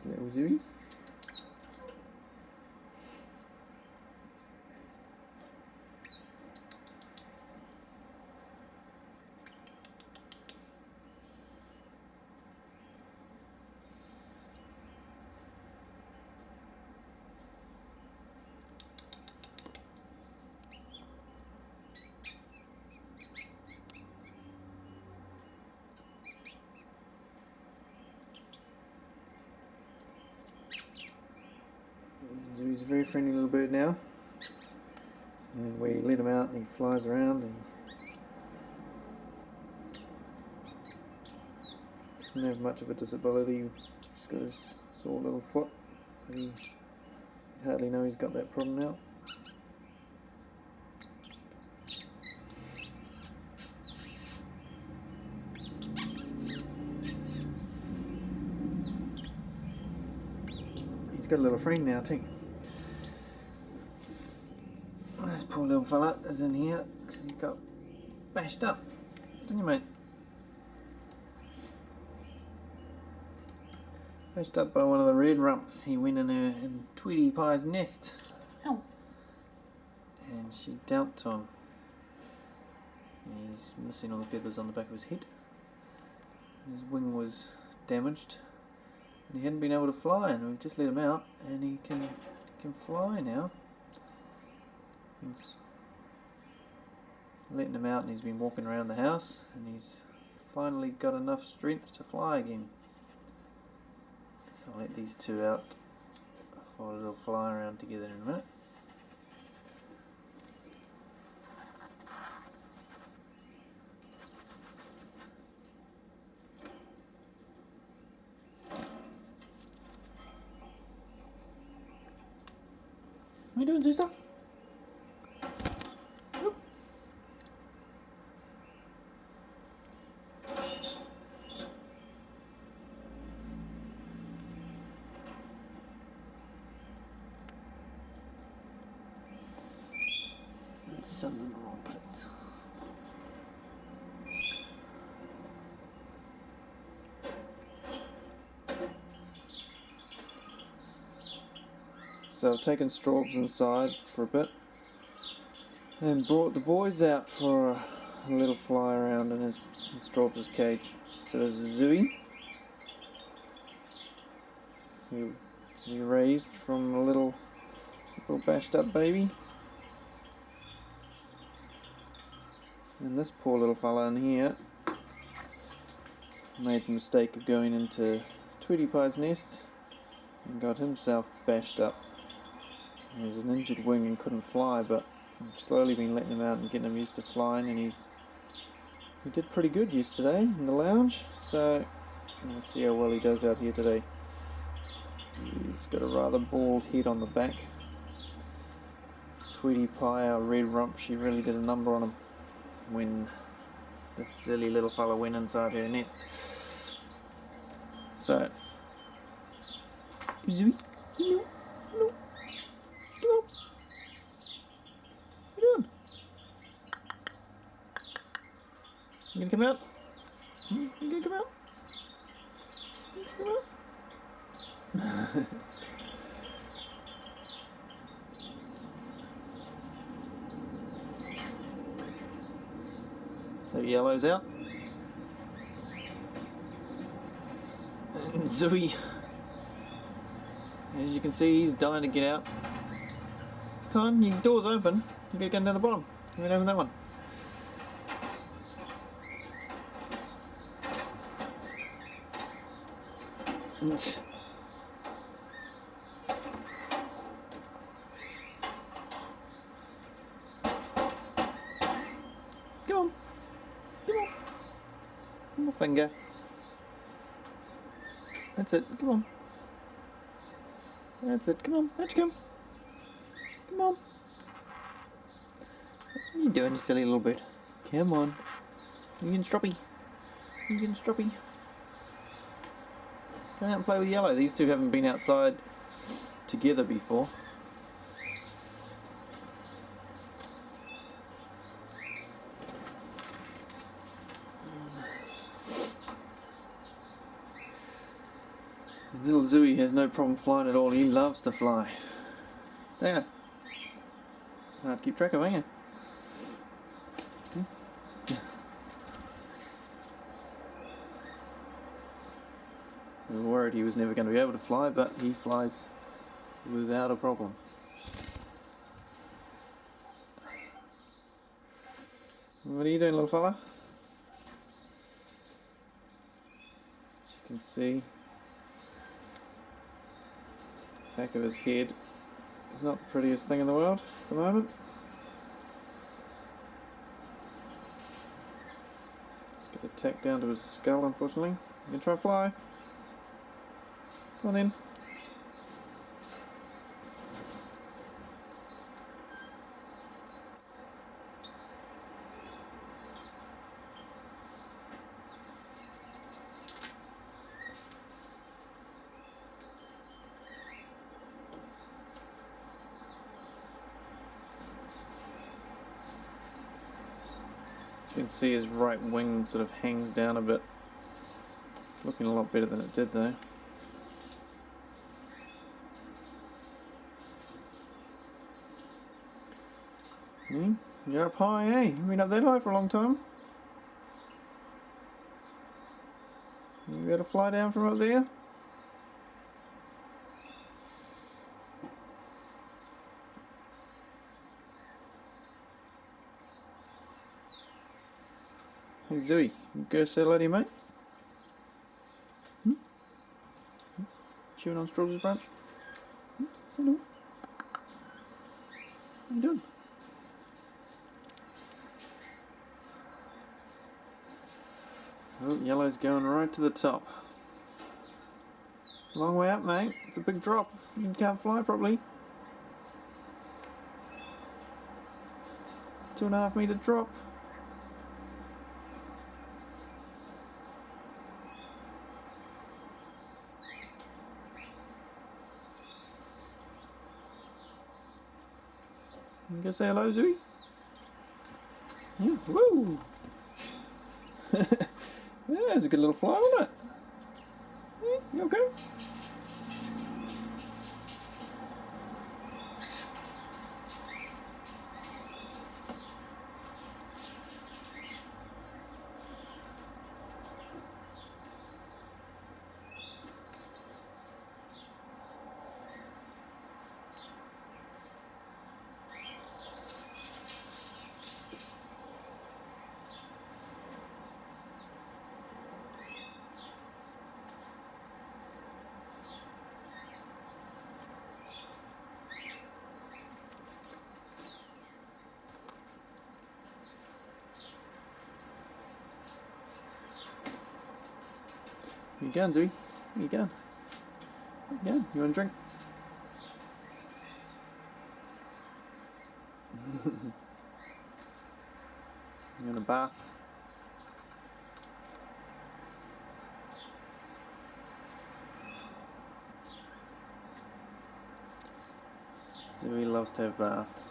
little Zooie. Zooie's a very friendly little bird now, and we let him out and he flies around and doesn't have much of a disability. Just got his sore little foot, but you hardly know he's got that problem now. He's got a little friend now too. This poor little fella is in here because he got bashed up, didn't you, mate? Bashed up by one of the red rumps. He went in Tweety Pie's nest. Oh. And she dealt to him. He's missing all the feathers on the back of his head. His wing was damaged. And he hadn't been able to fly, and we've just let him out, and he can fly now. He's letting him out, and he's been walking around the house, and he's finally got enough strength to fly again. So I'll let these two out for a little fly around together in a minute. What are you doing, sister? Yep. Sun's in the wrong place. So I've taken Straubs inside for a bit and brought the boys out for a little fly around in Straubs' cage. So there's Zooie, who we raised from a little bashed up baby. And this poor little fella in here made the mistake of going into Tweety Pie's nest and got himself bashed up. He has an injured wing and couldn't fly, but I've slowly been letting him out and getting him used to flying, and he did pretty good yesterday in the lounge, so let's see how well he does out here today. He's got a rather bald head on the back. Tweety Pie, our red rump, she really did a number on him when this silly little fella went inside her nest. So, Zooie, hello, hello, hello. What are you doing? You gonna come out? You gonna come out? You gonna come out? So Yellow's out. And Zooie, as you can see, he's dying to get out. Come on, your door's open. You gotta go down the bottom. You gotta open that one. Go on. Come on. One more finger. That's it. Come on. That's it. Come on. Let's come. Come on. What are you doing, you silly little bird? Come on. You getting stroppy. You getting stroppy. Go out and play with Yellow. These two haven't been outside together before. Little Zooie has no problem flying at all. He loves to fly. There. Hard to keep track of, ain't you? We were worried he was never going to be able to fly, but he flies without a problem. What are you doing, little fella? As you can see, the back of his head is not the prettiest thing in the world at the moment. Get the tack down to his skull, unfortunately. You can try and fly. Come on then. You can see his right wing sort of hangs down a bit. It's looking a lot better than it did though. You're up high, eh? You've been up that high for a long time. You able to fly down from up there? Hey Zooie, you go say hello to your mate? Chewing on Strawberry's branch? Hello. How you doing? Oh, yellow's going right to the top. It's a long way up, mate. It's a big drop. You can't fly properly. 2.5 meter drop. You gonna say hello, Zooie? Yeah, woo! Yeah, it's a good little fly, wasn't it? Yeah, you okay? You going, Zooie? You going? You going? You want a drink? You want a bath? Zooie loves to have baths.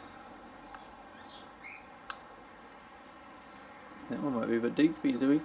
That one might be a bit deep for you, Zooie.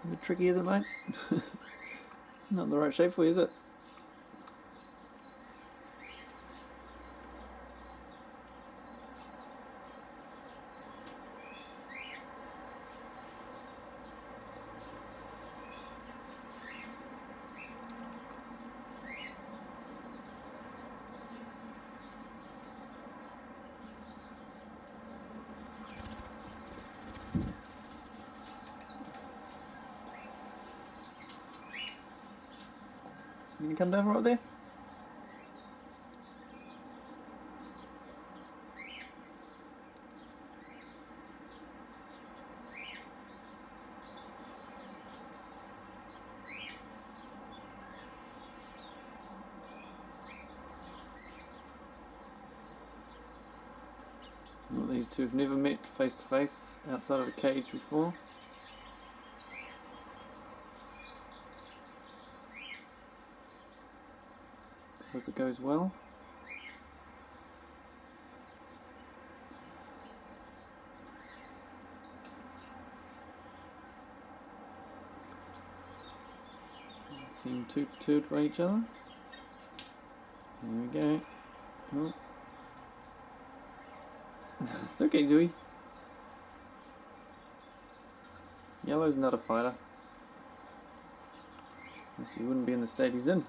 A bit tricky, is it, mate? Not the right shape for you, is it? Can you come down right there? Well, these two have never met face to face outside of a cage before. Hope it goes well. Seem too perturbed by each other. There we go. Oh. It's okay, Zooie. Yellow's not a fighter. Else he wouldn't be in the state he's in.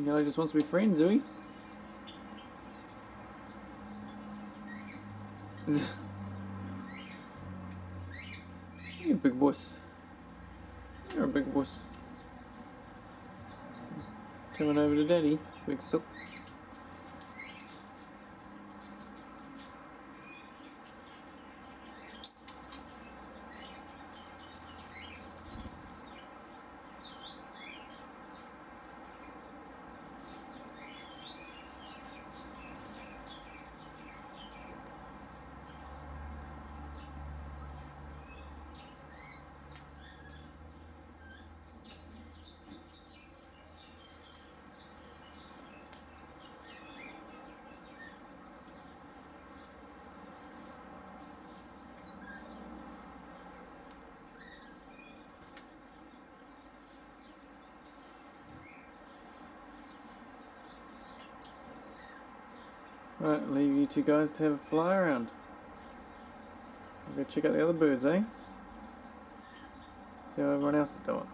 Yellow just wants to be friends, Zooie. You're a big boss. You're a big boss. Coming over to Daddy, big sook. Right, I'll leave you two guys to have a fly around. I'll go check out the other birds, eh? See how everyone else is doing.